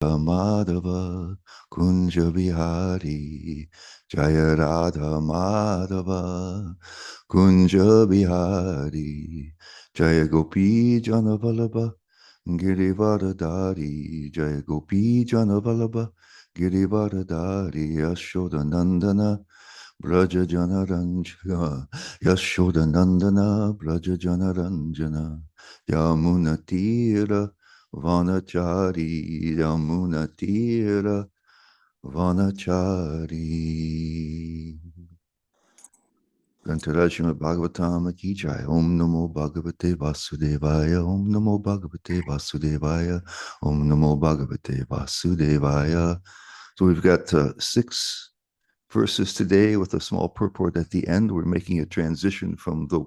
Madhava Kunja Bihari Jaya Radha Madhava Kunja Bihari Jaya Gopi Janavalabha Girivardhari Jaya Gopi Janavalabha Girivardhari Yashoda Nandana Braja Janaranjana Yashoda Nandana Braja Janaranjana Yamunatira Vanachari Yamunatira Vanachari. Grantarajima Bhagavatam Ki Jai. Om Namo Bhagavate Vasudevaya. Om Namo Bhagavate Vasudevaya. Om Namo Bhagavate Vasudevaya. So we've got 6 verses today with a small purport at the end. We're making a transition from the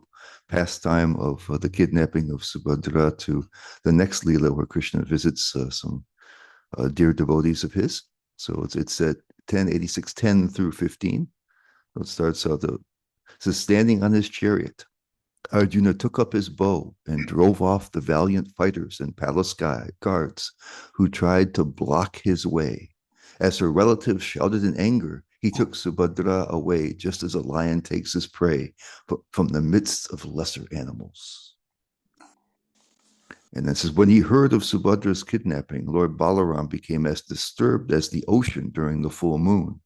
pastime of the kidnapping of Subhadra to the next Leela where Krishna visits some dear devotees of his. So it's at 10:86:10 through 15. So it starts out, it says, standing on his chariot, Arjuna took up his bow and drove off the valiant fighters and palace guards who tried to block his way. As her relatives shouted in anger, he took Subhadra away just as a lion takes his prey from the midst of lesser animals. And then says, when he heard of Subhadra's kidnapping, Lord Balaram became as disturbed as the ocean during the full moon.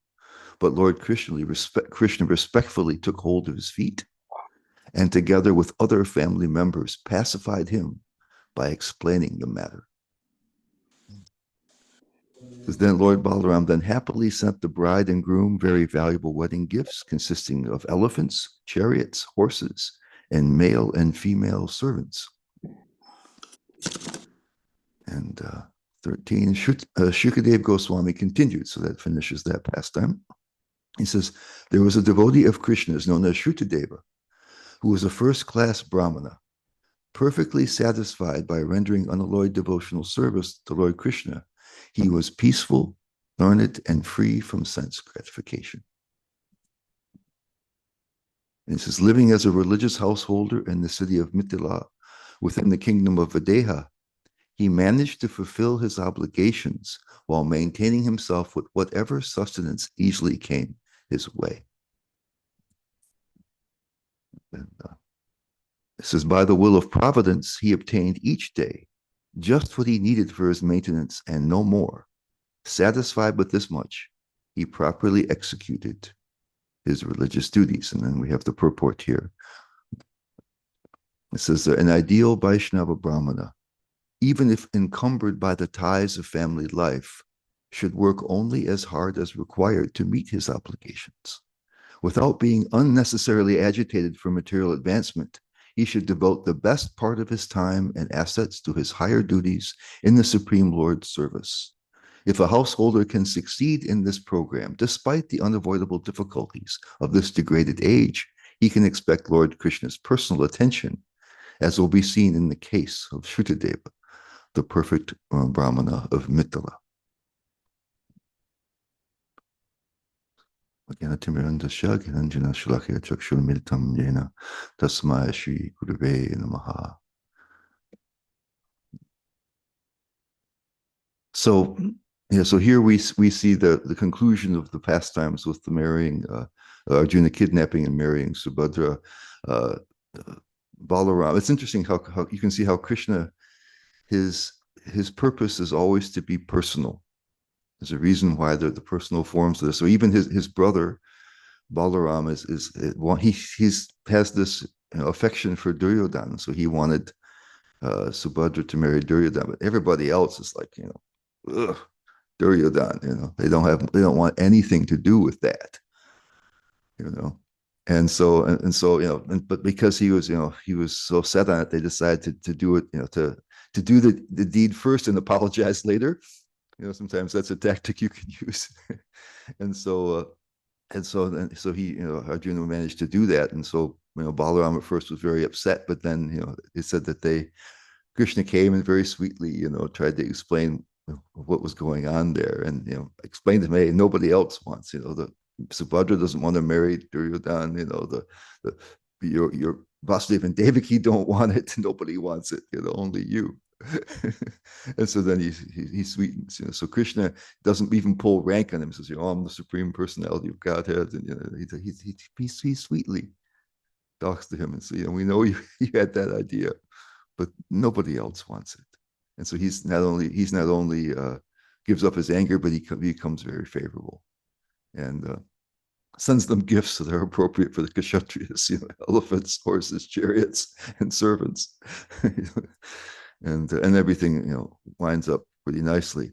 But Lord Krishna respectfully took hold of his feet and together with other family members pacified him by explaining the matter. Then Lord Balaram then happily sent the bride and groom very valuable wedding gifts consisting of elephants, chariots, horses, and male and female servants. And 13, Shukadev Goswami continued, so that finishes that pastime. He says, there was a devotee of Krishna's known as Shrutadeva, who was a first-class Brahmana, perfectly satisfied by rendering unalloyed devotional service to Lord Krishna. He was peaceful, learned, and free from sense gratification. And he says, living as a religious householder in the city of Mithila, within the kingdom of Videha, he managed to fulfill his obligations while maintaining himself with whatever sustenance easily came his way. And, it says, by the will of providence, he obtained each day just what he needed for his maintenance and no more. Satisfied with this much, he properly executed his religious duties. And then we have the purport here. It says, an ideal Vaishnava Brahmana, even if encumbered by the ties of family life, should work only as hard as required to meet his obligations. Without being unnecessarily agitated for material advancement, he should devote the best part of his time and assets to his higher duties in the Supreme Lord's service. If a householder can succeed in this program, despite the unavoidable difficulties of this degraded age, he can expect Lord Krishna's personal attention, as will be seen in the case of Shrutadeva, the perfect Brahmana of Mithila. So, yeah, so here we see the conclusion of the pastimes with the marrying, Arjuna kidnapping and marrying Subhadra. Balaram. It's interesting how you can see how Krishna, his purpose is always to be personal. There's a reason why the personal forms of this. So even his brother Balaram he's has this affection for Duryodhana, so he wanted Subhadra to marry Duryodhana, but everybody else is like, ugh, Duryodhana, they don't want anything to do with that, and so but because he was so set on it, they decided to do it, to do the deed first and apologize later. Sometimes that's a tactic you can use. and so he, Arjuna managed to do that. And so, Balaram at first was very upset, but then, it said that Krishna came and very sweetly, tried to explain what was going on there, and, explained to me, nobody else wants, the Subhadra doesn't want to marry Duryodhana, your Vasudeva and Devaki don't want it. Nobody wants it, only you. And so then he sweetens, so Krishna doesn't even pull rank on him. He says, I'm the supreme personality of Godhead. And he sweetly talks to him and says, we know you had that idea, but nobody else wants it. And so he's not only gives up his anger, but he becomes very favorable and sends them gifts that are appropriate for the kshatriyas, elephants, horses, chariots, and servants. And everything winds up pretty nicely.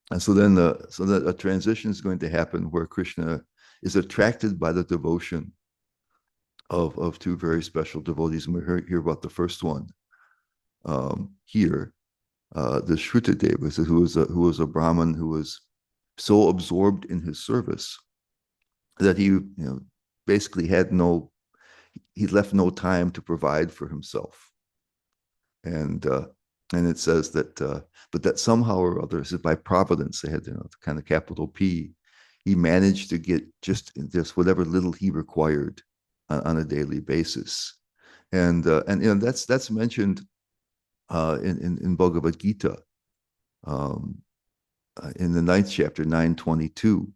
And so then so that a transition is going to happen where Krishna is attracted by the devotion of two very special devotees. And we hear about the first one here, the Shrutadeva, who was a Brahmin who was so absorbed in his service that he basically he left no time to provide for himself. And it says that but that somehow or other, this is by providence, they had the kind of capital P, he managed to get just whatever little he required on a daily basis. And that's mentioned in Bhagavad Gita, um, in the 9th chapter, 922,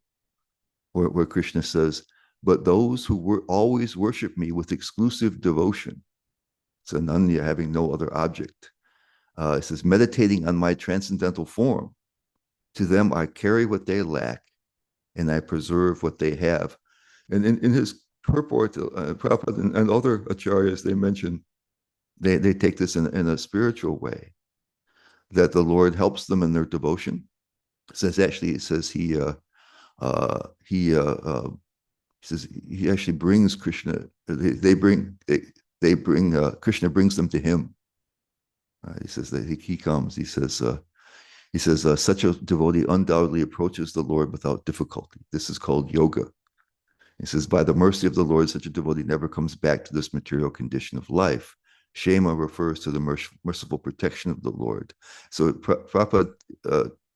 where Krishna says, but those who always worship me with exclusive devotion, it's Ananya, having no other object. It says, meditating on my transcendental form, to them I carry what they lack, and I preserve what they have. And in his purport, Prabhupada and other acharyas, they mention, they take this in a spiritual way, that the Lord helps them in their devotion. It says he says he actually brings Krishna. They bring Krishna brings them to him. He says that he comes. He says such a devotee undoubtedly approaches the Lord without difficulty. This is called yoga. He says, by the mercy of the Lord, such a devotee never comes back to this material condition of life. Shema refers to the merciful protection of the Lord. So Prabhupada,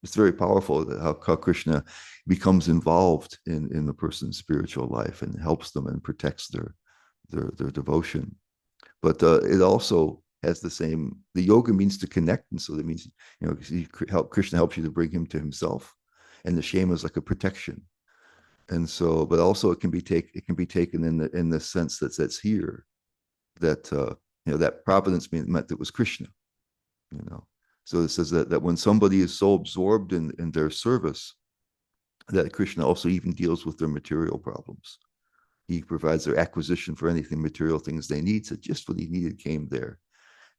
it's very powerful how Krishna becomes involved in the person's spiritual life and helps them and protects their devotion. But it also has the yoga means to connect. And so that means, Krishna helps you to bring him to himself. And the shema is like a protection. And so, but also it can be taken in the sense that's here, that that providence meant it was Krishna. So it says that when somebody is so absorbed in their service, that Krishna also even deals with their material problems. He provides their acquisition for anything material things they need. So just what he needed came there,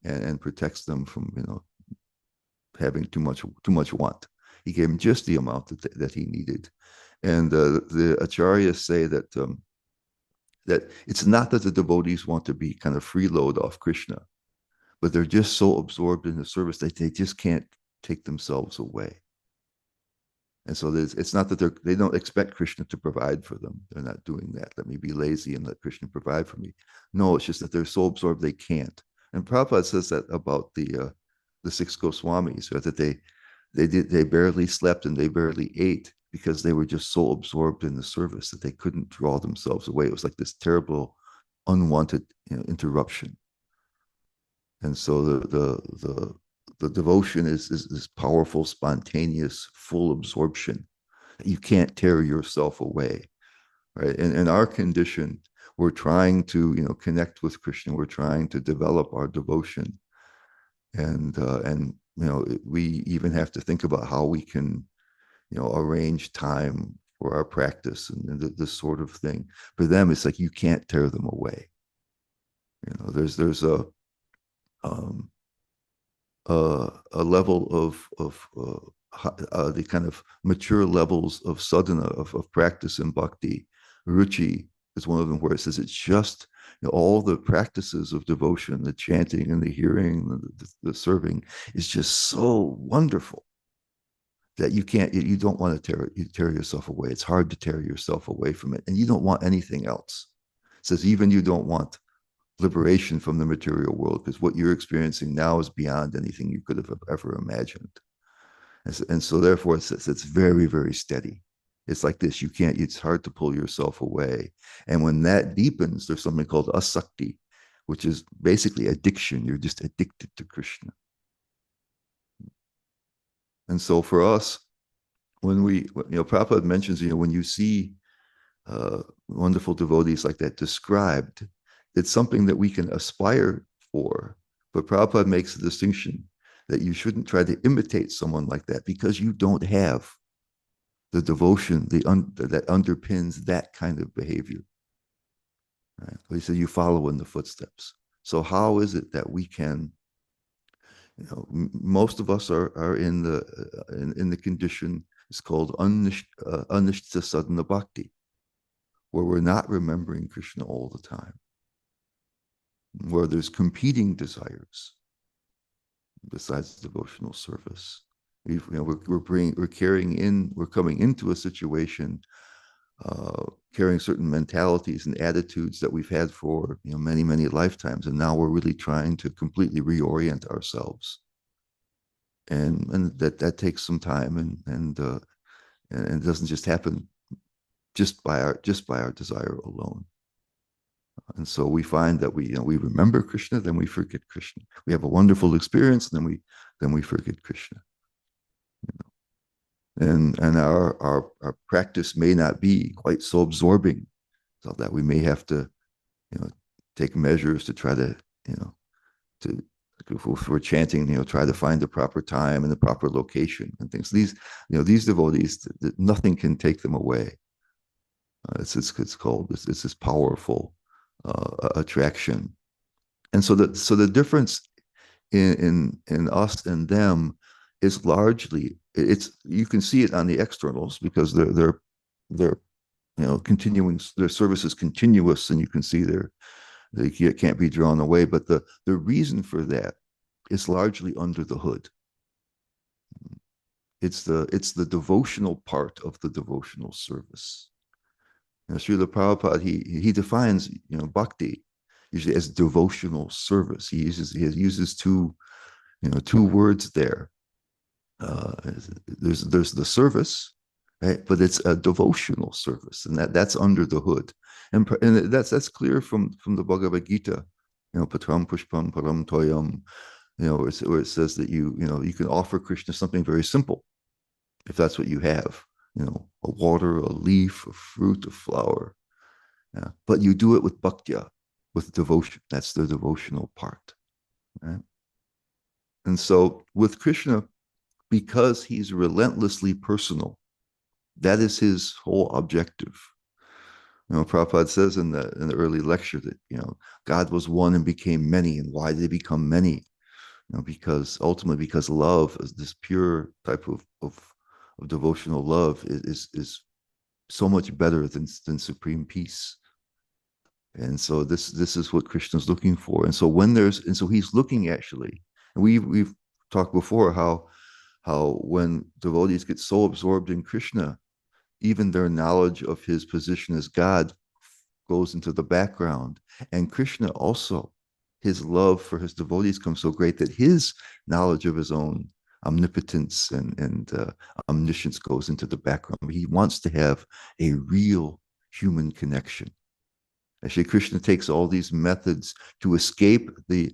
and protects them from having too much want. He gave him just the amount that he needed. And the acharyas say that that it's not that the devotees want to be kind of freeload off Krishna, but they're just so absorbed in the service that they just can't take themselves away. And so it's not that they don't expect Krishna to provide for them. They're not doing that. Let me be lazy and let Krishna provide for me. No, it's just that they're so absorbed they can't. And Prabhupada says that about the 6 Goswamis, right? That they barely slept and they barely ate because they were just so absorbed in the service that they couldn't draw themselves away. It was like this terrible, unwanted interruption. And so the devotion is this powerful, spontaneous, full absorption. You can't tear yourself away, right? And in our condition, we're trying to connect with Krishna. We're trying to develop our devotion, and we even have to think about how we can arrange time for our practice and this sort of thing. For them, it's like you can't tear them away. There's um, a level of the kind of mature levels of sadhana, of practice in bhakti. Ruchi is one of them, where it says it's just all the practices of devotion, the chanting and the hearing, the serving is just so wonderful that you don't want to tear yourself away. It's hard to tear yourself away from it, and you don't want anything else. It says even you don't want liberation from the material world, because what you're experiencing now is beyond anything you could have ever imagined. And so therefore it's very, very steady. It's like this. It's hard to pull yourself away. And when that deepens, there's something called asakti, which is basically addiction. You're just addicted to Krishna. And so for us, when Prabhupada mentions, when you see wonderful devotees like that described, it's something that we can aspire for. But Prabhupada makes a distinction that you shouldn't try to imitate someone like that because you don't have the devotion that underpins that kind of behavior. Right? He said you follow in the footsteps. So how is it that we can, most of us are in the condition, it's called anishta sadhana bhakti, where we're not remembering Krishna all the time, where there's competing desires besides devotional service. We're coming into a situation carrying certain mentalities and attitudes that we've had for many, many lifetimes, and now we're really trying to completely reorient ourselves, and that takes some time, and it doesn't just happen just by our desire alone. And so we find that we remember Krishna, then we forget Krishna. We have a wonderful experience, and then we forget Krishna. And our practice may not be quite so absorbing, so that we may have to take measures to try to to if we're chanting, try to find the proper time and the proper location and things. These devotees, nothing can take them away. It's called it's this powerful attraction. And so the difference in us and them is largely, it's you can see it on the externals because they're continuing, their service is continuous, and you can see they can't be drawn away. But the reason for that is largely under the hood. It's the devotional part of the devotional service. Srila Prabhupada, he defines bhakti usually as devotional service. He uses two words there. There's the service, right? But it's a devotional service, and that's under the hood, and that's clear from the Bhagavad Gita. Patram pushpam param toyam. Where it says that you can offer Krishna something very simple, if that's what you have. A water, a leaf, a fruit, a flower. Yeah. But you do it with bhaktya, with devotion. That's the devotional part. Right? And so with Krishna, because he's relentlessly personal, that is his whole objective. Prabhupada says in the early lecture that God was one and became many. And why did he become many? Because ultimately, because love is this pure type of devotional love is so much better than supreme peace. And so this is what Krishna's looking for. And so he's looking, actually, and we've talked before how when devotees get so absorbed in Krishna, even their knowledge of his position as God goes into the background. And Krishna also, his love for his devotees comes so great that his knowledge of his own omnipotence and omniscience goes into the background. He wants to have a real human connection. Actually, Krishna takes all these methods to escape the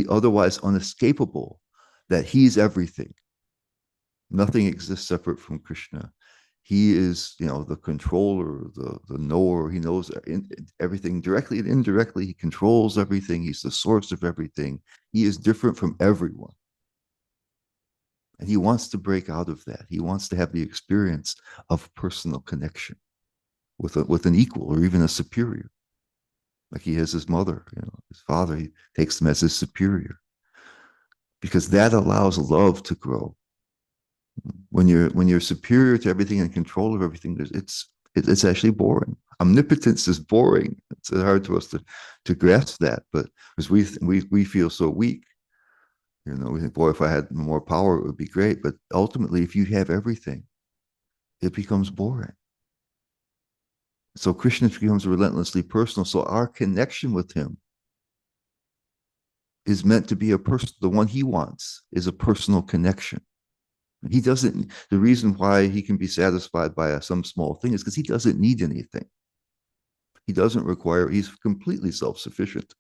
otherwise unescapable, that he's everything. Nothing exists separate from Krishna. He is, the controller, the knower. He knows everything directly and indirectly. He controls everything. He's the source of everything. He is different from everyone. And he wants to break out of that. He wants to have the experience of personal connection with an equal or even a superior. Like he has his mother, his father, he takes them as his superior. Because that allows love to grow. When you're superior to everything and in control of everything, it's actually boring. Omnipotence is boring. It's hard to us to grasp that, but because we feel so weak, we think, boy, if I had more power, it would be great. But ultimately, if you have everything, it becomes boring. So Krishna becomes relentlessly personal. So our connection with him is meant to be the one he wants is a personal connection. He doesn't, the reason why he can be satisfied by some small thing is because he doesn't need anything. He doesn't require, he's completely self-sufficient.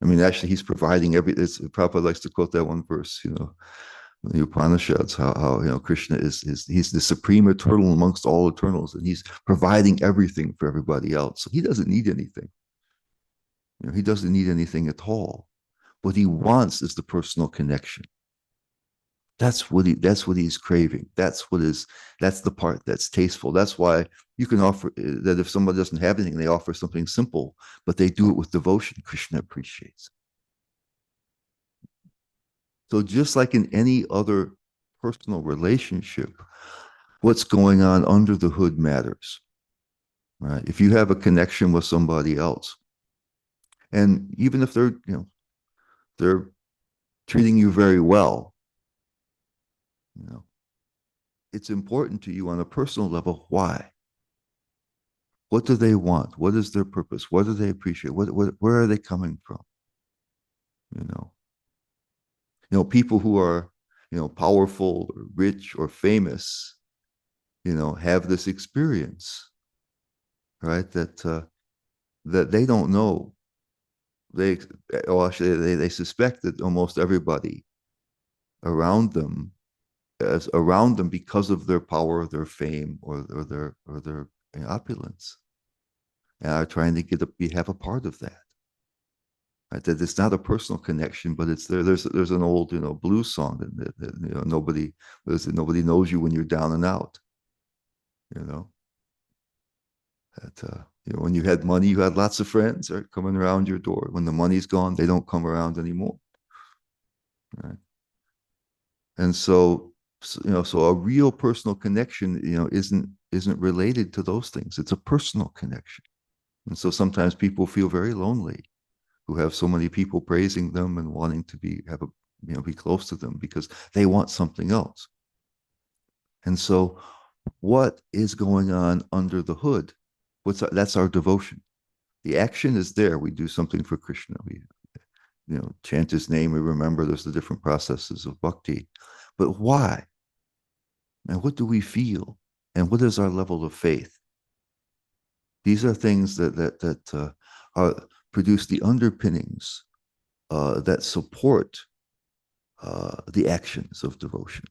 I mean, actually, he's providing Prabhupada likes to quote that one verse, the Upanishads, how Krishna is he's the supreme eternal amongst all eternals, and he's providing everything for everybody else. So he doesn't need anything. He doesn't need anything at all. What he wants is the personal connection. That's what he's craving. That's the part that's tasteful. That's why you can offer that if somebody doesn't have anything, they offer something simple, but they do it with devotion. Krishna appreciates. So just like in any other personal relationship, what's going on under the hood matters, right? If you have a connection with somebody else, and even if they're treating you very well, you know, it's important to you on a personal level. Why? What do they want? What is their purpose? What do they appreciate? Where are they coming from? You know, people who are, powerful or rich or famous, have this experience, right? That they don't know. They, or actually, they suspect that almost everybody around them is around them because of their power, their fame, or their opulence, and are trying to have a part of that. Right? That it's not a personal connection, but it's there. There's an old blues song that nobody knows you when you're down and out. You know that when you had money, you had lots of friends, right, coming around your door. When the money's gone, they don't come around anymore. Right? And so a real personal connection, isn't related to those things. It's a personal connection. And so sometimes people feel very lonely who have so many people praising them and wanting to be close to them because they want something else. And so what is going on under the hood? That's our devotion. The action is there. We do something for Krishna. We chant his name. We remember there's the different processes of bhakti. But why? And what do we feel? And what is our level of faith? These are things that produce the underpinnings that support the actions of devotion.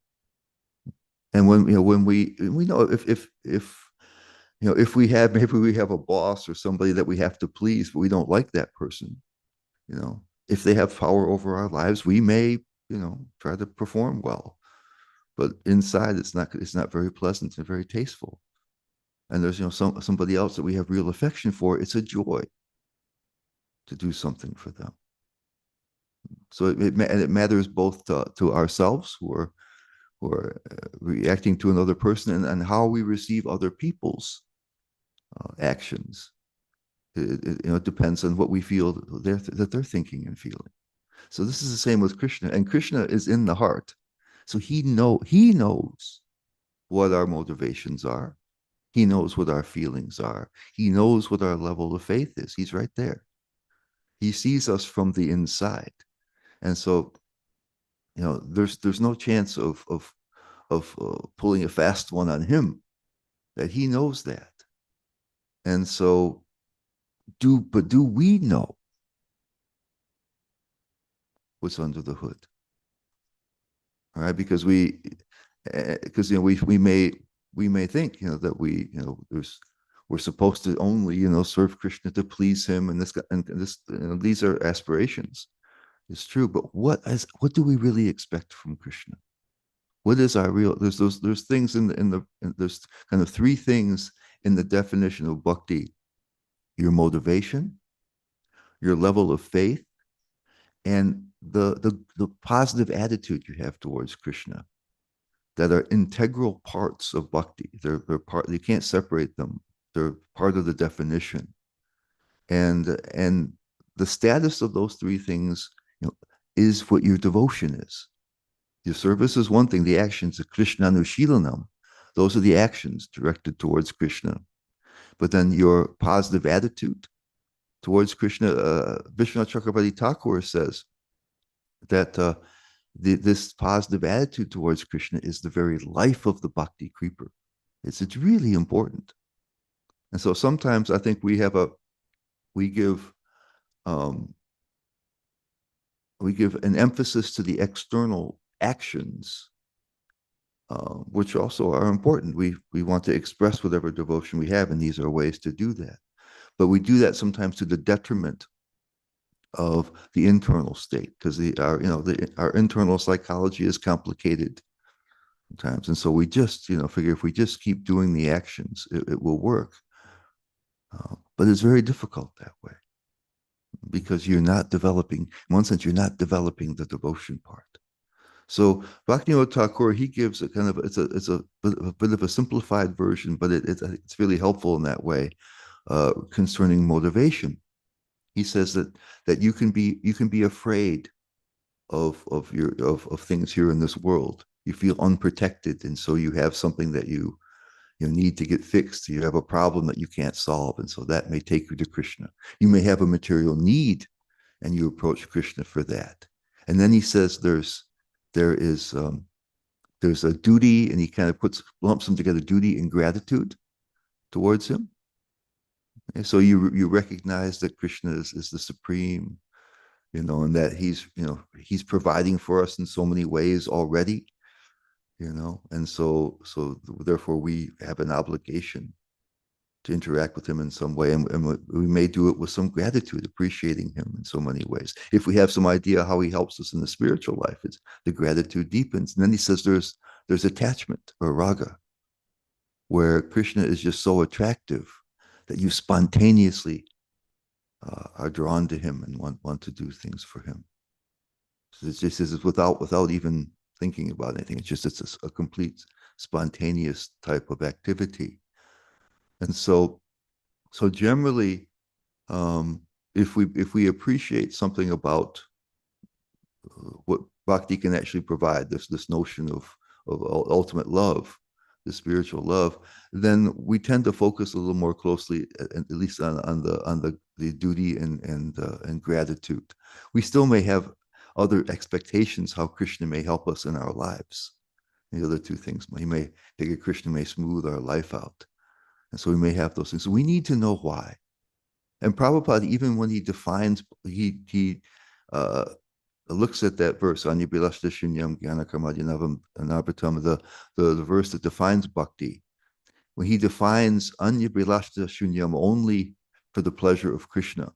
And when we know if we have maybe we have a boss or somebody that we have to please, but we don't like that person, if they have power over our lives, we may try to perform well, but inside it's not very pleasant and very tasteful. And there's somebody else that we have real affection for. It's a joy to do something for them. So it matters both to ourselves who are reacting to another person, and how we receive other people's actions. It depends on what we feel that they're thinking and feeling. So this is the same with Krishna, and Krishna is in the heart. So he knows what our motivations are. He knows what our feelings are. He knows what our level of faith is. He's right there. He sees us from the inside. And so, there's no chance of pulling a fast one on him, that he knows that. And so do we know what's under the hood? All right, because we may think that we're supposed to only serve Krishna to please him, and these are aspirations. It's true, but what do we really expect from Krishna? What is our real? There's things there's kind of three things in the definition of bhakti: your motivation, your level of faith, and the positive attitude you have towards Krishna, that are integral parts of bhakti. They're part. You can't separate them. They're part of the definition, and the status of those three things, is what your devotion is. Your service is one thing. The actions of Krishna Anushilanam, those are the actions directed towards Krishna. But then your positive attitude towards Krishna, Vishwanath Chakrabarti Thakur says that this positive attitude towards Krishna is the very life of the bhakti creeper. It's really important. And so sometimes I think we give an emphasis to the external actions, which also are important. We want to express whatever devotion we have, and these are ways to do that. But we do that sometimes to the detriment of the internal state, because our internal psychology is complicated sometimes, and so we just figure if we just keep doing the actions, it will work. But it's very difficult that way, because you're not developing. In one sense, you're not developing the devotion part. So Bhaktivinoda Thakur, he gives a kind of a bit of a simplified version, but it's really helpful in that way concerning motivation. He says that you can be afraid of things here in this world. You feel unprotected, and so you have something that you need to get fixed. You have a problem that you can't solve, and so that may take you to Krishna. You may have a material need, and you approach Krishna for that. And then he says there's a duty, and he kind of lumps them together: duty and gratitude towards him. And so you recognize that Krishna is the supreme, and that he's providing for us in so many ways already, and so therefore we have an obligation to interact with him in some way, and we may do it with some gratitude, appreciating him in so many ways. If we have some idea how he helps us in the spiritual life, the gratitude deepens. And then he says there's attachment, or raga, where Krishna is just so attractive that you spontaneously are drawn to him and want to do things for him. So it's just without even thinking about anything. It's a complete spontaneous type of activity. And so generally, if we appreciate something about what bhakti can actually provide, this notion of ultimate love, the spiritual love, then we tend to focus a little more closely, at least on the duty and gratitude. We still may have other expectations how Krishna may help us in our lives. The other two things, he may figure Krishna may smooth our life out. And so we may have those things. So we need to know why. And Prabhupada, even when he defines, he looks at that verse, Anyabilashta Shunyam Gyana Karmadhyanavam Anarpatam, the verse that defines bhakti. When he defines Anyabilashta Shunyam only for the pleasure of Krishna,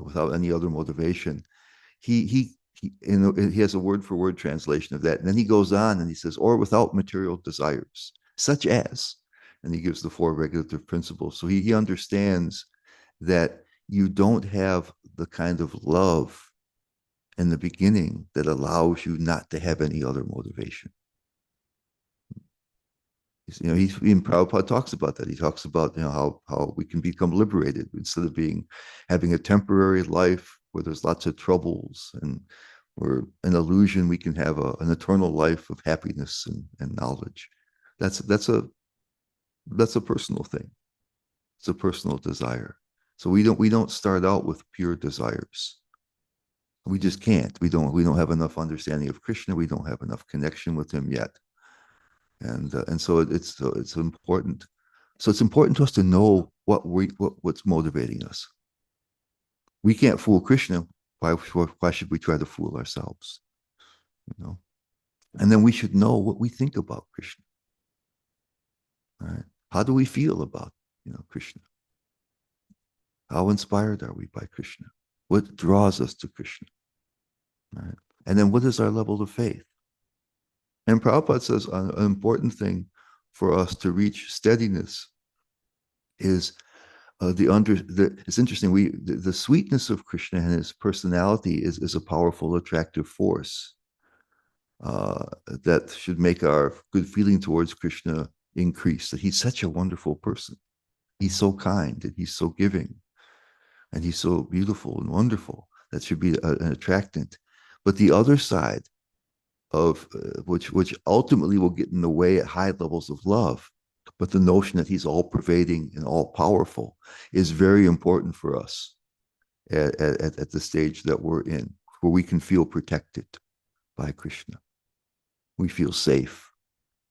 without any other motivation, he has a word-for-word translation of that. And then he goes on and he says, or without material desires, such as, and he gives the four regulative principles. So he understands that you don't have the kind of love in the beginning that allows you not to have any other motivation. Even Prabhupada talks about that. He talks about how we can become liberated instead of having a temporary life where there's lots of troubles, and we're an illusion. We can have an eternal life of happiness and knowledge. That's a personal thing. It's a personal desire. So we don't start out with pure desires. We just can't. We don't have enough understanding of Krishna. We don't have enough connection with him yet. And so it's important. So it's important to us to know what's motivating us. We can't fool Krishna. Why should we try to fool ourselves? And then we should know what we think about Krishna. All right. How do we feel about Krishna? How inspired are we by Krishna? What draws us to Krishna? All right. And then what is our level of faith? And Prabhupada says an important for us to reach steadiness is it's interesting. The sweetness of Krishna and his personality is a powerful, attractive force that should make our good feeling towards Krishna increase. That he's such a wonderful person. He's so kind and he's so giving, and he's so beautiful and wonderful. That should be an attractant. But the other side of which ultimately will get in the way at high levels of love, but the notion that he's all pervading and all powerful is very important for us at the stage that we're in, where we can feel protected by Krishna. We feel safe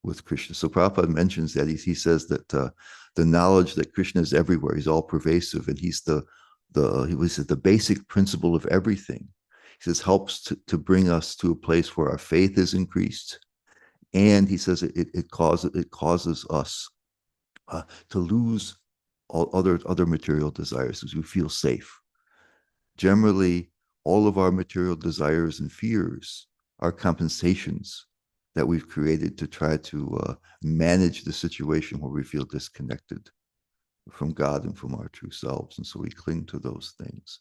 with Krishna. So Prabhupada mentions that he says that the knowledge that Krishna is everywhere, he's all pervasive, and he's the basic principle of everything, He says helps to bring us to a place where our faith is increased. And he says it causes us to lose all other material desires because we feel safe. Generally, all of our material desires and fears are compensations that we've created to try to manage the situation where we feel disconnected from God and from our true selves. And so we cling to those things.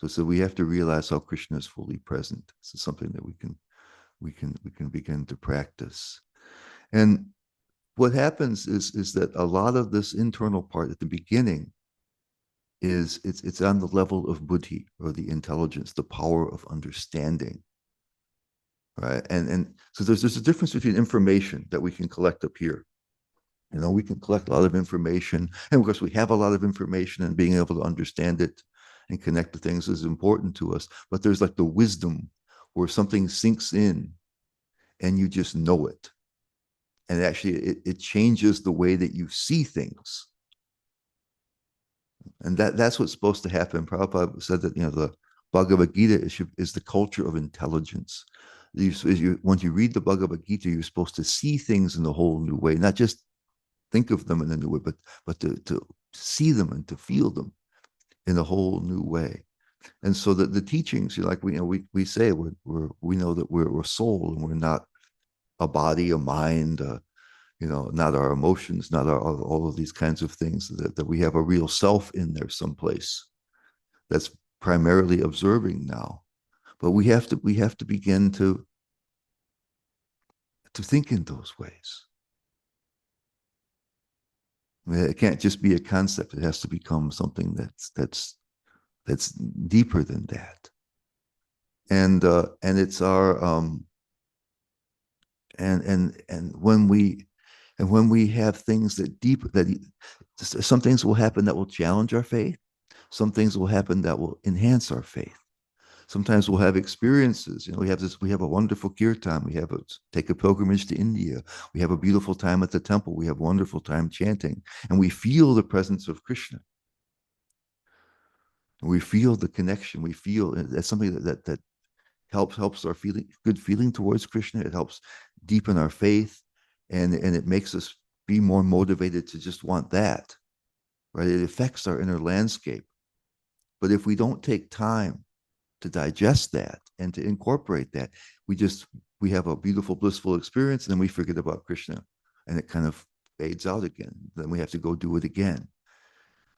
So we have to realize how Krishna is fully present. This is something that we can begin to practice. And what happens is that a lot of this internal part at the beginning is it's on the level of buddhi, or the intelligence, the power of understanding, right? And so there's a difference between information that we can collect up here. We can collect a lot of information, and of course we have a lot of information, and being able to understand it and connect to things is important to us. But there's like the wisdom where something sinks in and you just know it, and actually it changes the way that you see things. And that's what's supposed to happen. Prabhupada said that the Bhagavad Gita is the culture of intelligence. Once you read the Bhagavad Gita, you're supposed to see things in a whole new way, not just think of them in a new way, but to see them and to feel them in a whole new way. And so the teachings, like we say, we know that we're a soul, and we're not a body, a mind, not our emotions, not all of these kinds of things, that we have a real self in there someplace that's primarily observing now. But we have to begin to think in those ways. I mean, it can't just be a concept. It has to become something that's deeper than that. And it's our and when we have things that some things will happen that will challenge our faith. Some things will happen that will enhance our faith. Sometimes we'll have experiences. We have a wonderful kirtan. Take a pilgrimage to India. We have a beautiful time at the temple. We have a wonderful time chanting, and we feel the presence of Krishna. We feel the connection. We feel that's something that helps our good feeling towards Krishna. It helps deepen our faith, and it makes us be more motivated to just want that, right? It affects our inner landscape. But if we don't take time to digest that and to incorporate that, we have a beautiful, blissful experience, and then we forget about Krishna, and it kind of fades out again. Then we have to go do it again.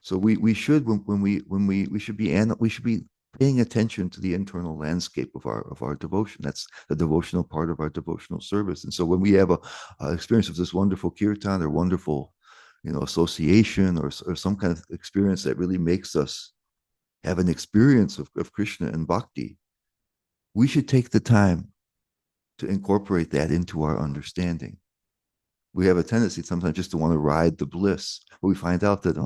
So we should we should be paying attention to the internal landscape of our devotion. That's the devotional part of our devotional service. And so when we have a experience of this wonderful kirtan, or wonderful association, or some kind of experience that really makes us have an experience of Krishna and bhakti, we should take the time to incorporate that into our understanding. We have a tendency sometimes just to want to ride the bliss, but we find out that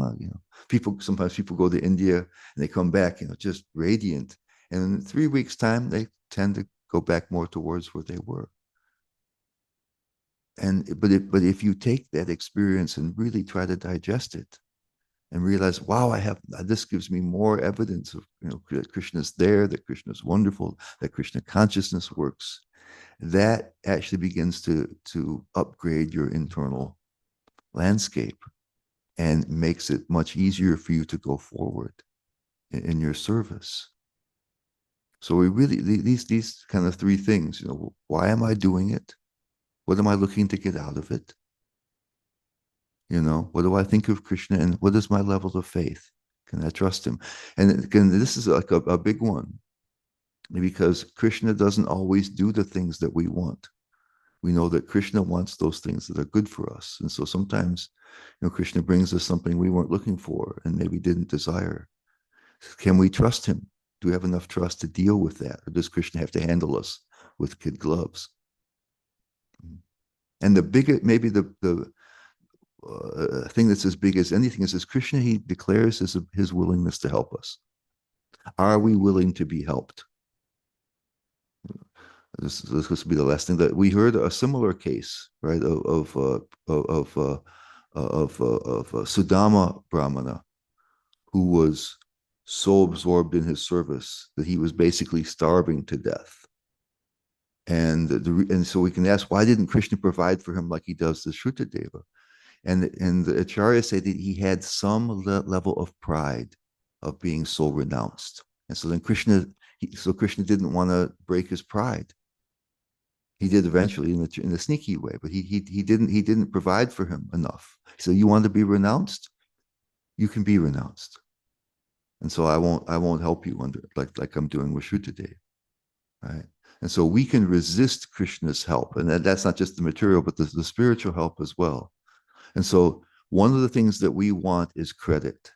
sometimes people go to India and they come back just radiant, and in 3 weeks' time they tend to go back more towards where they were. But if you take that experience and really try to digest it, and realize, wow, this gives me more evidence of that Krishna's there, that Krishna's wonderful, that Krishna consciousness works. That actually begins to upgrade your internal landscape, and makes it much easier for you to go forward in your service. So we really, these kind of three things, why am I doing it? What am I looking to get out of it? What do I think of Krishna, and what is my level of faith? Can I trust him? And again, this is like a big one, because Krishna doesn't always do the things that we want. We know that Krishna wants those things that are good for us. And so sometimes, Krishna brings us something we weren't looking for and maybe didn't desire. Can we trust him? Do we have enough trust to deal with that? Or does Krishna have to handle us with kid gloves? And maybe the thing that's as big as anything is Krishna, he declares his willingness to help us. Are we willing to be helped? This will be the last thing. That we heard a similar case, right, of Sudama Brahmana, who was so absorbed in his service that he was basically starving to death. And so we can ask, why didn't Krishna provide for him like he does the Shrutadeva? And the Acharyas say that he had some level of pride of being so renounced. And so then Krishna didn't want to break his pride. He did eventually in a sneaky way, but he didn't provide for him enough. So you want to be renounced, you can be renounced. And so I won't help you under like I'm doing with Shrutadev, right? And so we can resist Krishna's help, and that's not just the material, but the spiritual help as well. And so one of the things that we want is credit.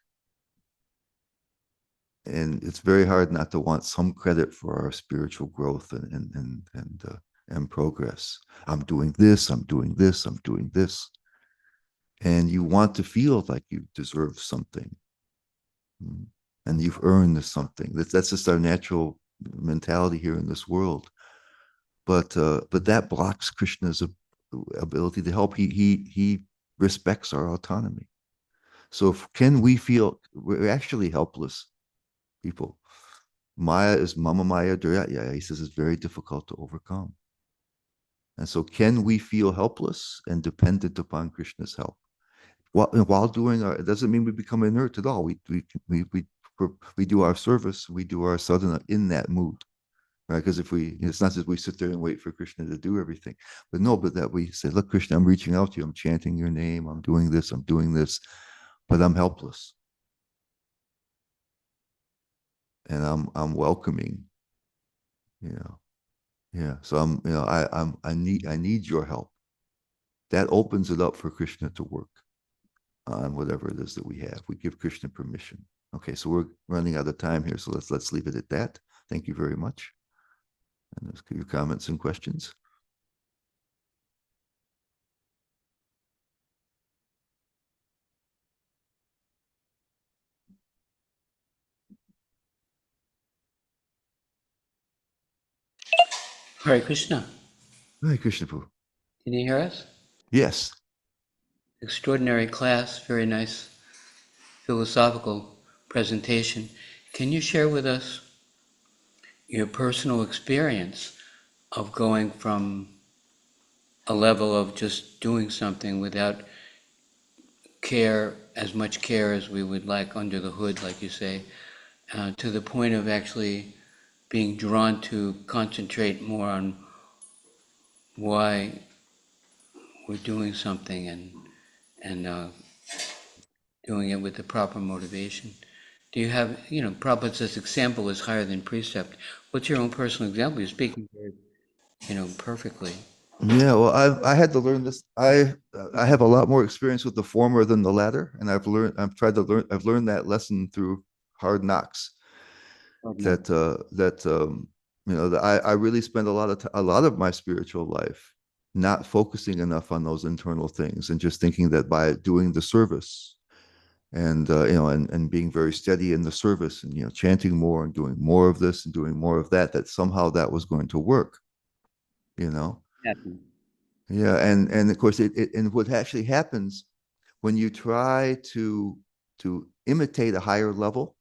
And it's very hard not to want some credit for our spiritual growth and progress. I'm doing this, I'm doing this, I'm doing this. And you want to feel like you deserve something. And you've earned something. That's just our natural mentality here in this world. But that blocks Krishna's ability to help. He respects our autonomy. So can we feel we're actually helpless people? Maya is Mama Maya Duryatya. He says it's very difficult to overcome. And so can we feel helpless and dependent upon Krishna's help? While doing it doesn't mean we become inert at all. We do our service, we do our sadhana in that mood, right? Because it's not that we sit there and wait for Krishna to do everything, but that we say, look, Krishna, I'm reaching out to you, I'm chanting your name, I'm doing this, but I'm helpless, and I'm welcoming, you know, yeah. So I need your help. That opens it up for Krishna to work on whatever it is that we have. We give Krishna permission. Okay, so we're running out of time here, so let's leave it at that. Thank you very much. And let's give your comments and questions. Hare Krishna. Hi, Krishna Prabhu. Can you hear us? Yes. Extraordinary class, very nice philosophical presentation. Can you share with us your personal experience of going from a level of just doing something without care, as much care as we would like under the hood, like you say, to the point of actually being drawn to concentrate more on why we're doing something and doing it with the proper motivation? Do you have, Prabhupada's example is higher than precept. What's your own personal example? You're speaking very, perfectly. Yeah, well, I had to learn this. I have a lot more experience with the former than the latter, and I've learned that lesson through hard knocks. Oh, no. That I really spend a lot of my spiritual life not focusing enough on those internal things and just thinking that by doing the service and being very steady in the service and chanting more and doing more of this and doing more of that, that somehow that was going to work, you know. Happy. Yeah, and of course and what actually happens when you try to imitate a higher level,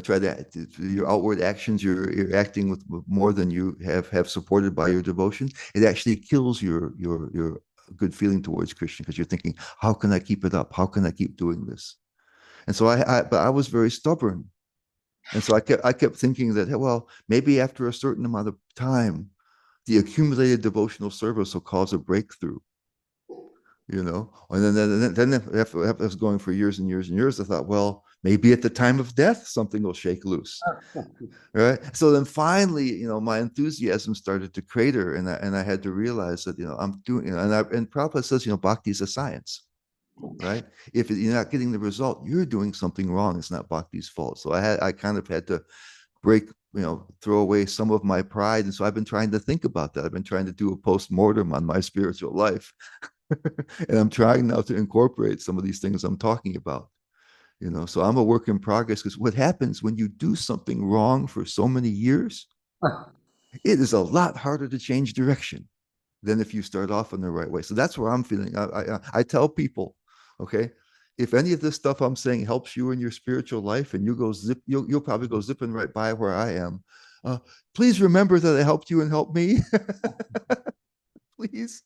try that your outward actions, you're acting with more than you have supported by your devotion. It actually kills your good feeling towards Krishna, because you're thinking, how can I keep it up? How can I keep doing this? And so but I was very stubborn. And so I kept thinking that, hey, well, maybe after a certain amount of time, the accumulated devotional service will cause a breakthrough, And then after I was going for years and years and years, I thought, well, maybe at the time of death, something will shake loose. Right. So then finally, my enthusiasm started to crater, and I had to realize that, I'm doing, and Prabhupada says, bhakti is a science, right? If you're not getting the result, you're doing something wrong. It's not bhakti's fault. So I kind of had to break, throw away some of my pride. And so I've been trying to think about that. I've been trying to do a post-mortem on my spiritual life. And I'm trying now to incorporate some of these things I'm talking about. So I'm a work in progress, because what happens when you do something wrong for so many years, it is a lot harder to change direction than if you start off in the right way. So that's where I'm feeling. I tell people, okay, if any of this stuff I'm saying helps you in your spiritual life, and you'll probably go zipping right by where I am. Please remember that I helped you and helped me. Please.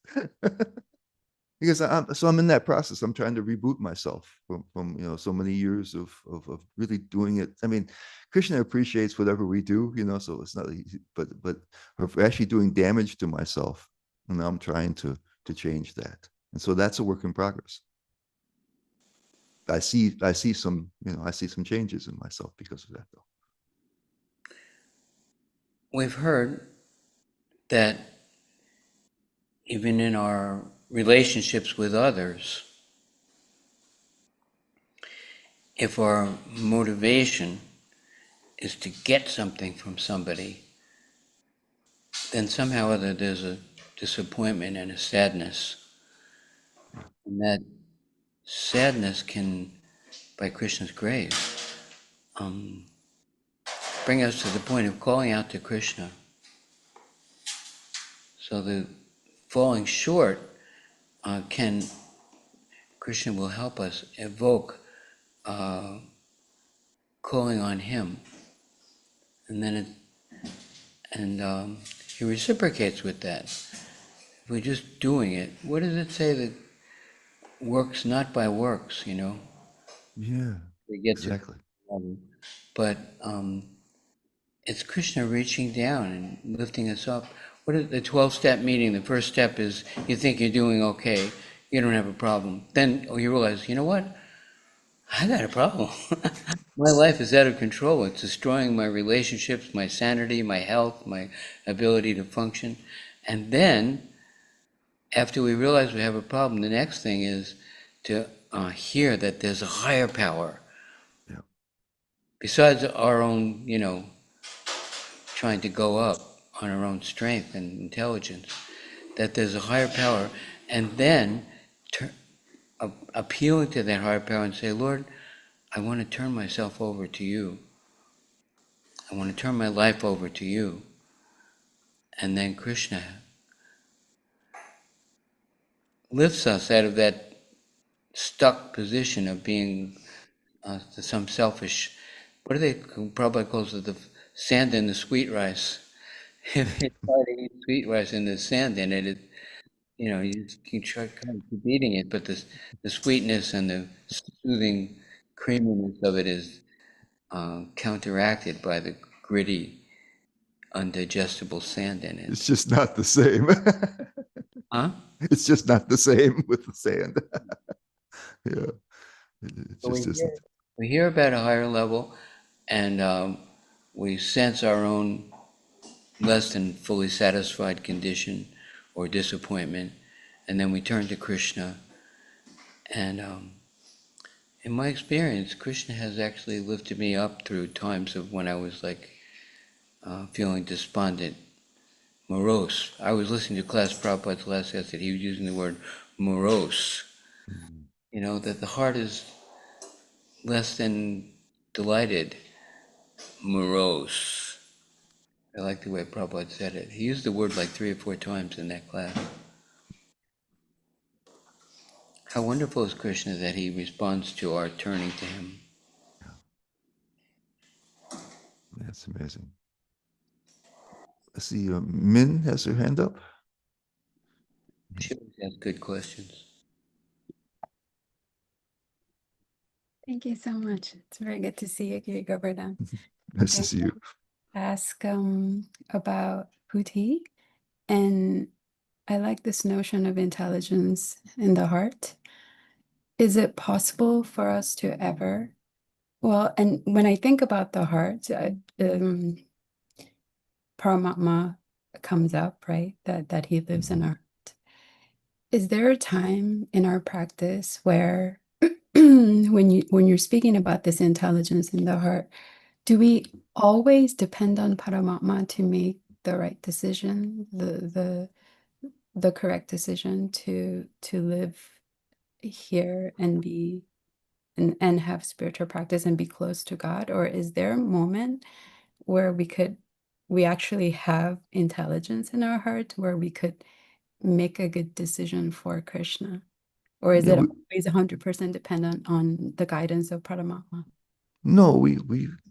Because I'm in that process. I'm trying to reboot myself from so many years of really doing it. I mean, Krishna appreciates whatever we do, so it's not easy, but of actually doing damage to myself, and I'm trying to change that. And so that's a work in progress. I see some changes in myself because of that, though. We've heard that even in our relationships with others, if our motivation is to get something from somebody, then somehow or other there's a disappointment and a sadness. Yeah. And that sadness can, by Krishna's grace, bring us to the point of calling out to Krishna. So the falling short Krishna will help us evoke calling on him. And then he reciprocates with that. If we're just doing it, what does it say that works not by works, Yeah, to get to exactly. heaven, but it's Krishna reaching down and lifting us up. What is the 12-step meeting? The first step is you think you're doing okay, you don't have a problem. Then you realize, you know what? I got a problem. My life is out of control. It's destroying my relationships, my sanity, my health, my ability to function. And then, after we realize we have a problem, the next thing is to hear that there's a higher power Yeah. besides our own, trying to go up on our own strength and intelligence, that there's a higher power, and then appealing to that higher power and say, Lord, I want to turn myself over to you. I want to turn my life over to you. And then Krishna lifts us out of that stuck position of being some selfish, what do they, Prabhupada calls it the sand in the sweet rice. If you try to eat sweet rice and there's sand in it, you try kind of keep eating it, but the sweetness and the soothing creaminess of it is counteracted by the gritty, undigestible sand in it. It's just not the same. Huh? It's just not the same with the sand. Yeah, it So just isn't. we hear about a higher level, and we sense our own less than fully satisfied condition or disappointment, and then we turn to Krishna. And in my experience, Krishna has actually lifted me up through times of when I was like feeling despondent, morose. I was listening to Class Prabhupada's last essay. He was using the word morose. Mhm. That the heart is less than delighted, morose. I like the way Prabhupada said it. He used the word like 3 or 4 times in that class. How wonderful is Krishna that he responds to our turning to him. Yeah, that's amazing. I see Min has her hand up. She always has good questions. Thank you so much. It's very good to see you, Giri Govardhan. Nice to I see you. ask about puti, and I like this notion of intelligence in the heart. Is it possible for us to ever? Well, and when I think about the heart, Paramatma comes up, right? That he lives in our heart. Is there a time in our practice where when you're speaking about this intelligence in the heart, do we always depend on Paramatma to make the right decision, the correct decision to live here and be and have spiritual practice and be close to God? Or is there a moment where we actually have intelligence in our heart where we could make a good decision for Krishna? Or is Yeah, it always 100% dependent on the guidance of Paramatma? no, we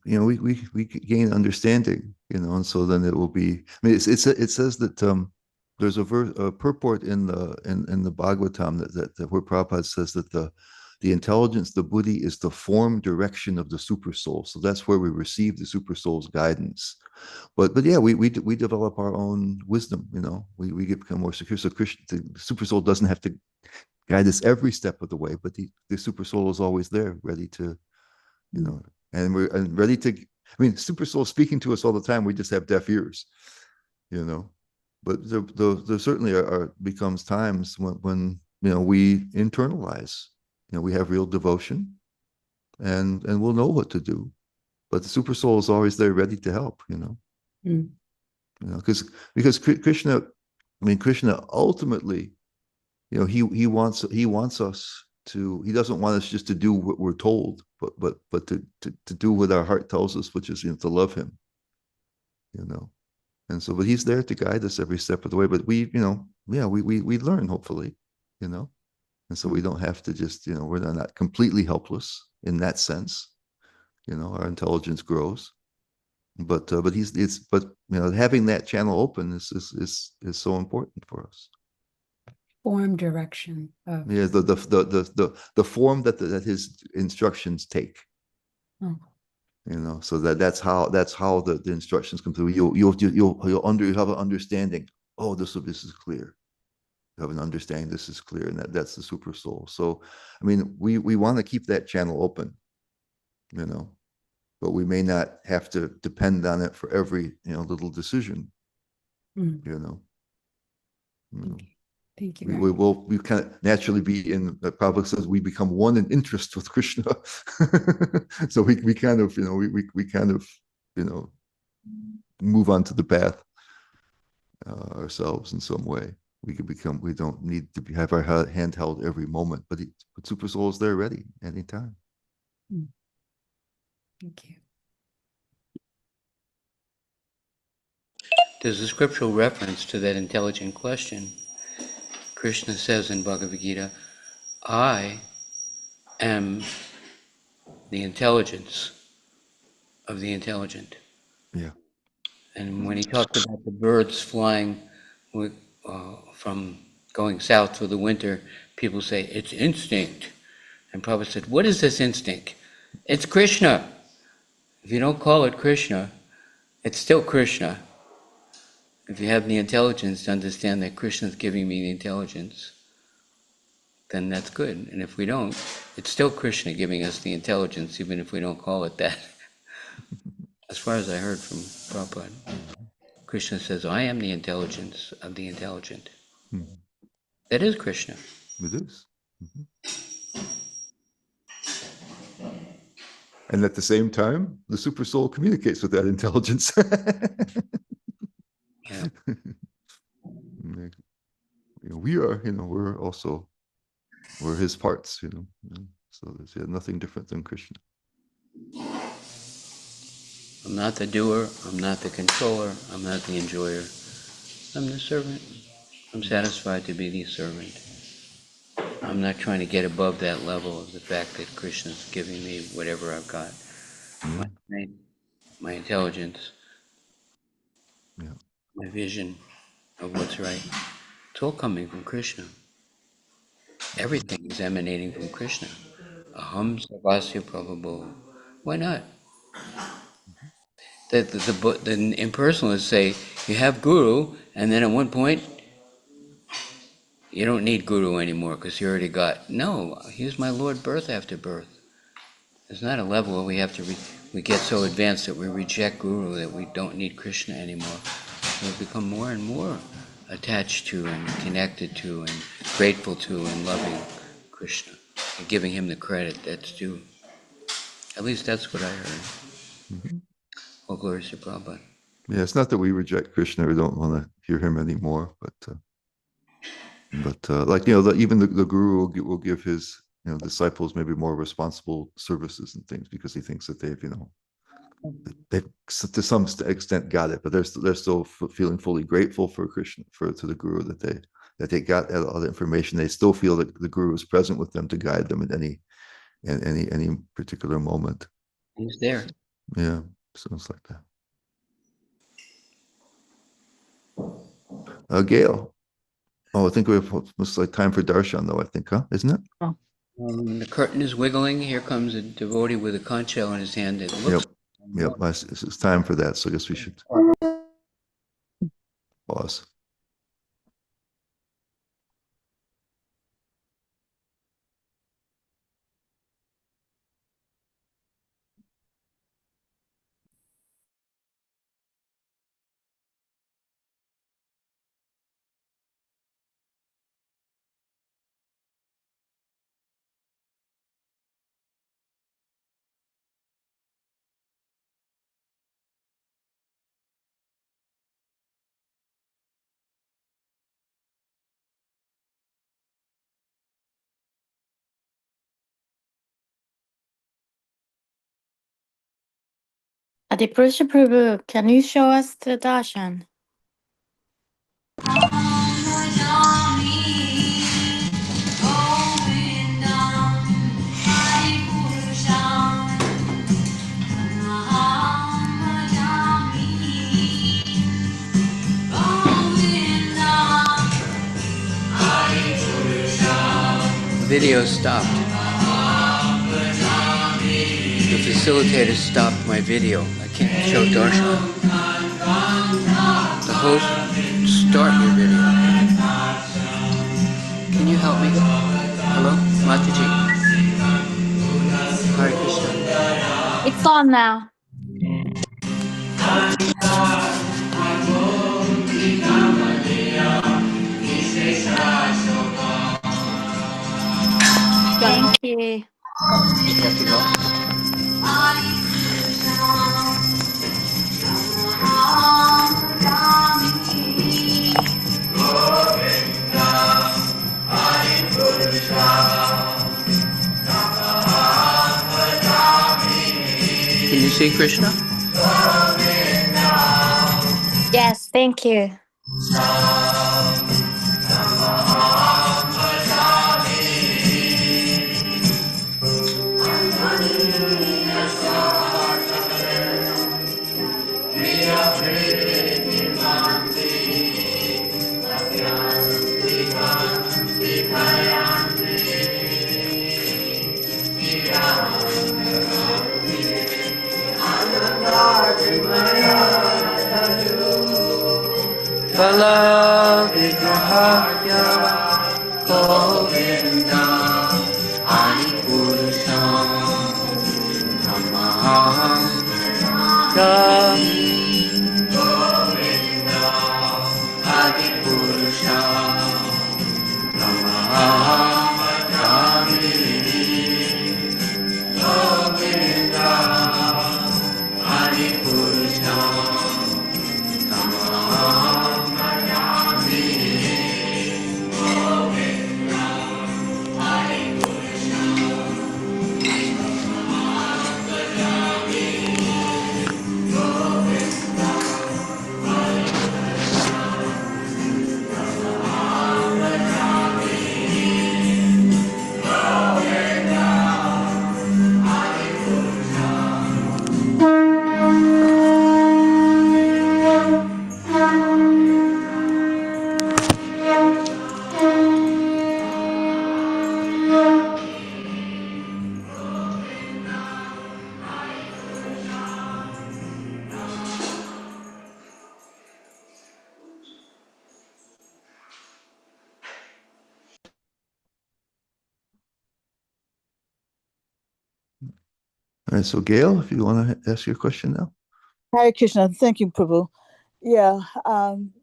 gain understanding, and so then it will be. I mean, it says that there's a purport in the Bhagavatam that where Prabhupada says that the intelligence, the buddhi, is the form direction of the super soul. So that's where we receive the super soul's guidance. But yeah, we develop our own wisdom. We become more secure. So Krishna, the super soul doesn't have to guide us every step of the way, but the super soul is always there, ready to and we're ready to. I mean, super soul speaking to us all the time. We just have deaf ears, But there certainly becomes times when we internalize. We have real devotion, and we'll know what to do. But the super soul is always there, ready to help. Because Krishna, I mean, Krishna ultimately, he wants us to. He doesn't want us just to do what we're told, but to do what our heart tells us, which is to love him. And so, but he's there to guide us every step of the way. But we learn, hopefully, and so we don't have to just, we're not completely helpless in that sense. Our intelligence grows, but having that channel open is so important for us. Form direction of the form that his instructions take. Oh. So that's how the instructions come through. You'll have an understanding. Oh, this is clear. You have an understanding. This is clear, and that's the super soul. So, I mean, we want to keep that channel open, but we may not have to depend on it for every little decision. Thank you. We kind of naturally be in. The Prabhupada says we become one in interest with Krishna. So we kind of we kind of move on to the path ourselves in some way. We don't need to have our hand held every moment, but Super Soul is there ready anytime. Thank you. There's a scriptural reference to that intelligent question. Krishna says in Bhagavad Gita, I am the intelligence of the intelligent. Yeah. And when he talks about the birds flying from going south through the winter, people say, it's instinct. And Prabhupada said, what is this instinct? It's Krishna. If you don't call it Krishna, it's still Krishna. If you have the intelligence to understand that Krishna is giving me the intelligence, then that's good. And if we don't, it's still Krishna giving us the intelligence, even if we don't call it that. As far as I heard from Prabhupada, Krishna says, I am the intelligence of the intelligent. Mm-hmm. That is Krishna. It is. Mm-hmm. And at the same time, the super soul communicates with that intelligence. Yeah. We are, we're his parts, So there's nothing different than Krishna. I'm not the doer, I'm not the controller, I'm not the enjoyer. I'm the servant. I'm satisfied to be the servant. I'm not trying to get above that level of the fact that Krishna's giving me whatever I've got. Yeah. My intelligence, Yeah. my vision of what's right. It's all coming from Krishna. Everything is emanating from Krishna. Aham sarvasya prabhu. Why not? The impersonalists say, you have guru, and then at one point, you don't need guru anymore because you already got. No, he's my Lord birth after birth. There's not a level where we have to, we get so advanced that we reject guru, that we don't need Krishna anymore. We become more and more attached to and connected to and grateful to and loving Krishna and giving him the credit that's due. At least that's what I heard. Mm-hmm. All glory to Prabhupada. Yeah, it's not that we reject Krishna or don't want to hear him anymore, but like even the guru will give his disciples maybe more responsible services and things because he thinks that they've to some extent got it, but they're still feeling fully grateful for Krishna to the guru that they that they got all the information, they still feel that the Guru is present with them to guide them in any particular moment. He's there. Yeah, sounds like that. Gail. Oh, I think we have almost like time for darshan, though. I think, huh? Isn't it? The curtain is wiggling. Here comes a devotee with a conch shell in his hand. It looks. Yep. It's time for that. So I guess we should pause. Adipurusha Prabhu, can you show us the darshan? Video stopped. The facilitator stopped my video. I can't show darshan. The host, start your video. Can you help me? Hello, Mataji. Hare Krishna. It's on now. Thank you. You have to go. Can you see Krishna? Yes, thank you. Bala Vigrahaya Govinda Adi Purusham Namaham Gami Govinda Adi Purusham Namaham Gami Govinda Adi Purusham All right, so Gail, if you want to ask your question now. Hare Krishna, thank you, Prabhu. Yeah,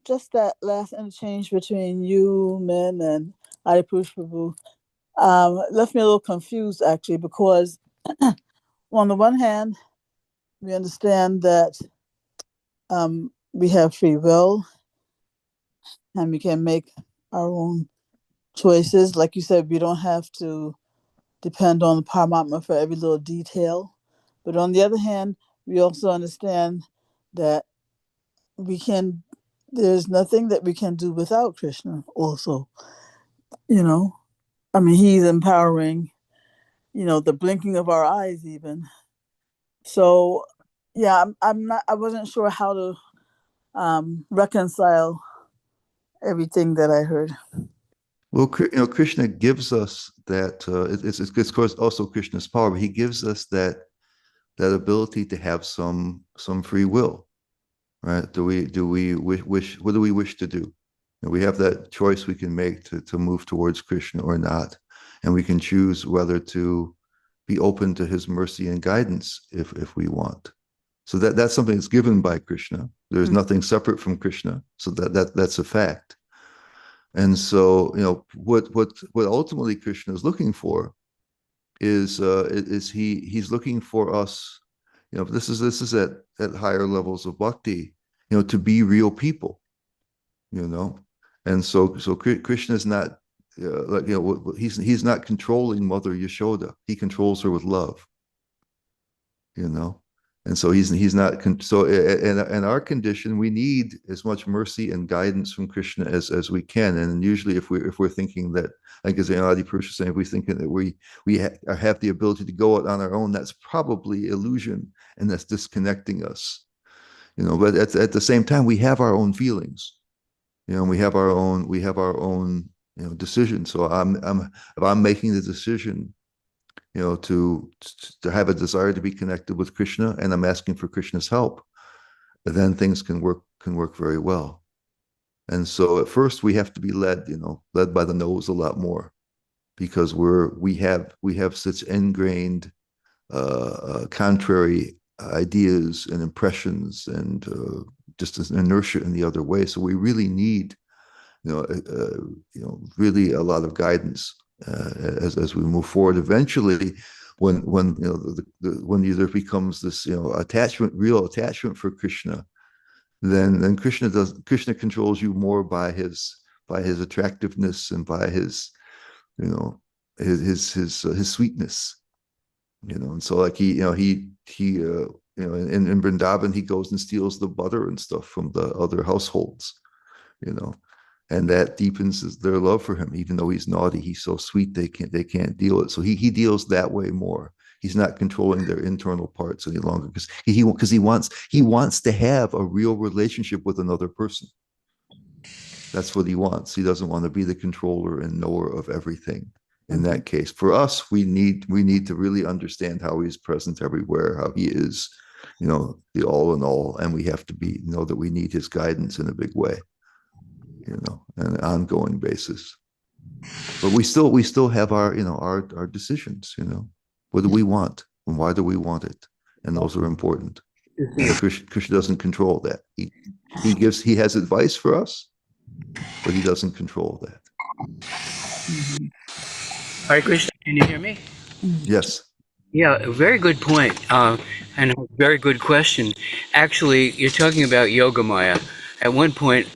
just that last interchange between you, men, and Adipurush Prabhu left me a little confused, actually, because on the one hand, we understand that we have free will and we can make our own choices. Like you said, we don't have to depend on the Paramatma for every little detail. But on the other hand, we also understand that we can there's nothing that we can do without Krishna also. You know, I mean, he's empowering, the blinking of our eyes even. So, yeah, I wasn't sure how to reconcile everything that I heard. Well, Krishna gives us that. It's of course also Krishna's power, but he gives us that ability to have some free will, right? Do we wish? What do we wish to do? We have that choice we can make to move towards Krishna or not, and we can choose whether to be open to his mercy and guidance if we want. So that's something that's given by Krishna. There's nothing separate from Krishna. So that's a fact. And so, what ultimately Krishna is looking for is he's looking for us. This is at higher levels of bhakti. To be real people. And so Krishna is not like he's not controlling Mother Yashoda. He controls her with love. And so he's not so in our condition we need as much mercy and guidance from Krishna as we can. And usually if we're thinking that, like as Adi Purush is saying, if we're thinking that we have the ability to go out on our own, that's probably illusion, and that's disconnecting us. But at the same time we have our own feelings, and we have our own decisions. So if I'm making the decision to have a desire to be connected with Krishna, and I'm asking for Krishna's help, then things can work very well. And so at first we have to be led by the nose a lot more, because we have such ingrained contrary ideas and impressions, and just an inertia in the other way. So we really need really a lot of guidance as we move forward. Eventually, when there becomes this real attachment for Krishna, then Krishna controls you more by his attractiveness and by his his sweetness. And so like he in Vrindavan he goes and steals the butter and stuff from the other households, and that deepens their love for him. Even though he's naughty, he's so sweet they can't deal it. So he deals that way more. He's not controlling their internal parts any longer, because he wants to have a real relationship with another person. That's what he wants. He doesn't want to be the controller and knower of everything. In that case, for us, we need to really understand how he's present everywhere, how he is, the all in all, and we have to know that we need his guidance in a big way. On an ongoing basis. But we still have our our decisions. What do we want and why do we want it? And those are important. And Krishna doesn't control that. He has advice for us, but he doesn't control that. Hare Krishna, can you hear me? Yes. Yeah, a very good point, and a very good question. Actually, you're talking about Yoga Maya. At one point,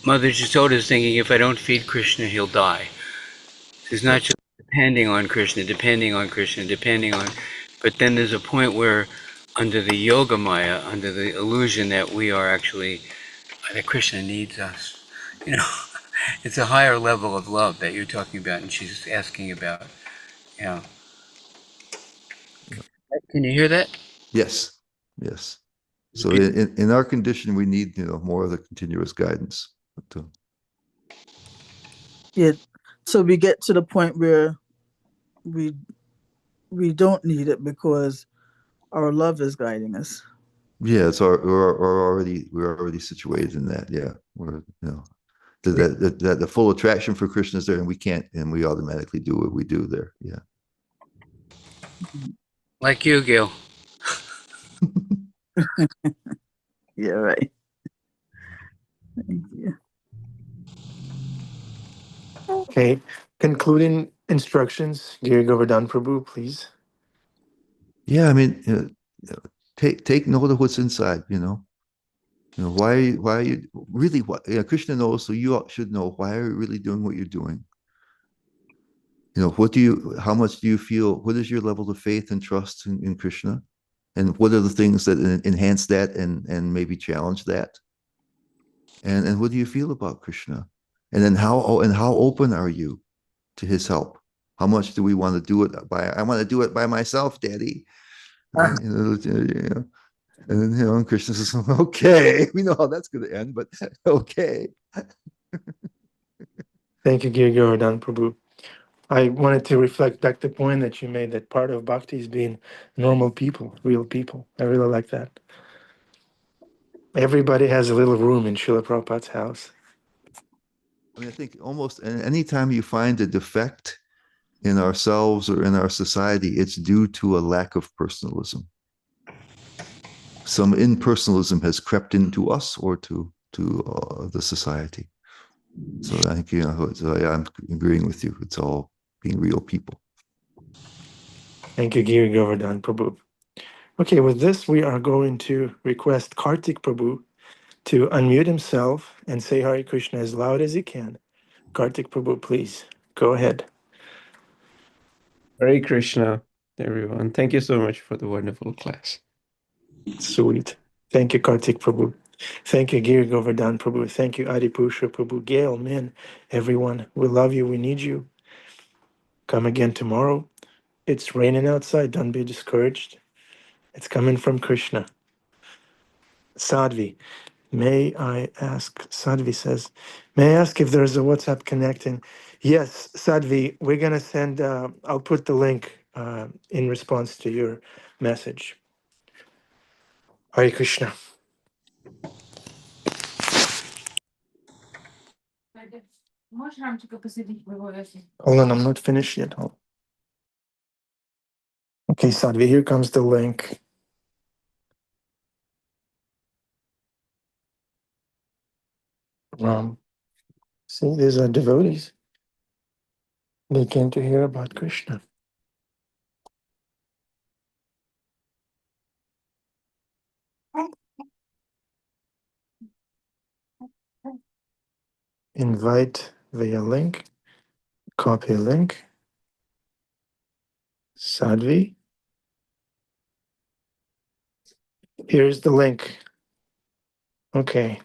Mother Yasoda is thinking, if I don't feed Krishna, he'll die. She's not just depending on Krishna, but then there's a point where, under the Yoga Maya, under the illusion that we are actually, that Krishna needs us, it's a higher level of love that you're talking about, and she's asking about. Yeah. Can you hear that? Yes. So in our condition, we need more of the continuous guidance. But, Yeah. So we get to the point where we don't need it because our love is guiding us. yeah, we're already situated in that. Yeah, we're that the full attraction for Krishna is there, and we automatically do what we do there. Yeah. Like you, Gil. Yeah, right. Thank you. Okay. Concluding instructions, Giri Govardhan Prabhu, please. Yeah, I mean, take note of what's inside. Why are you really? What Krishna knows, so you should know, why are you really doing what you're doing? How much do you feel? What is your level of faith and trust in Krishna? And what are the things that enhance that and maybe challenge that? And what do you feel about Krishna? And then how open are you to his help? How much do we want to do it by? I want to do it by myself, Daddy. Right? And then Krishna says, "Okay, we know how that's going to end, but okay." Thank you, Giri Govardhan Prabhu. I wanted to reflect back the point that you made that part of bhakti is being normal people, real people. I really like that. Everybody has a little room in Srila Prabhupada's house. I mean, I think almost anytime you find a defect in ourselves or in our society, it's due to a lack of personalism. Some impersonalism has crept into us or to the society. So I think I'm agreeing with you. It's all being real people. Thank you, Giri Govardhan Prabhu. Okay, with this, we are going to request Kartik Prabhu to unmute himself and say Hare Krishna as loud as he can. Kartik Prabhu, please go ahead. Hare Krishna, everyone. Thank you so much for the wonderful class. Sweet. Thank you, Kartik Prabhu. Thank you, Giri Govardhan Prabhu. Thank you, Adipusha Prabhu. Gail, Min, everyone. We love you. We need you. Come again tomorrow. It's raining outside. Don't be discouraged. It's coming from Krishna. Sadhvi, may I ask, Sadhvi says, may I ask if there's a WhatsApp connecting? Yes, Sadhvi, we're going to send, I'll put the link in response to your message. Hare Krishna. Hold on, I'm not finished yet. Okay, Sadhvi, here comes the link. See, these are devotees. They came to hear about Krishna. Invite via link. Copy link. Sadhvi. Here's the link. Okay.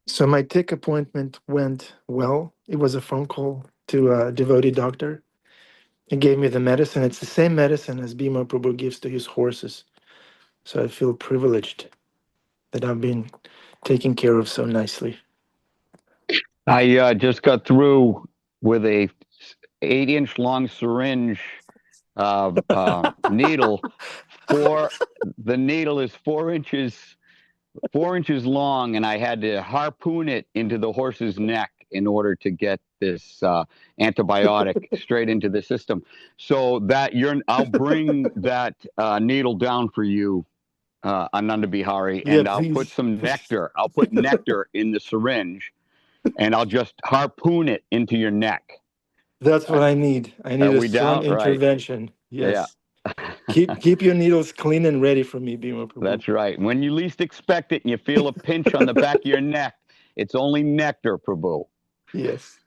So my tick appointment went well. It was a phone call to a devotee doctor. He gave me the medicine. It's the same medicine as Bhima Prabhu gives to his horses. So I feel privileged that I've been taken care of so nicely. I just got through with a 8-inch long syringe needle. The needle is 4 inches long, and I had to harpoon it into the horse's neck in order to get this antibiotic straight into the system. So I'll bring that needle down for you, Ananda Bihari, Yeah, and I'll put please. some nectar. I'll put nectar in the syringe, and I'll just harpoon it into your neck. That's what I need. I need Are a we strong down? Right. intervention. Yes. Yeah. Keep your needles clean and ready for me, Bhima Prabhu. That's right. When you least expect it and you feel a pinch on the back of your neck, it's only nectar, Prabhu. Yes.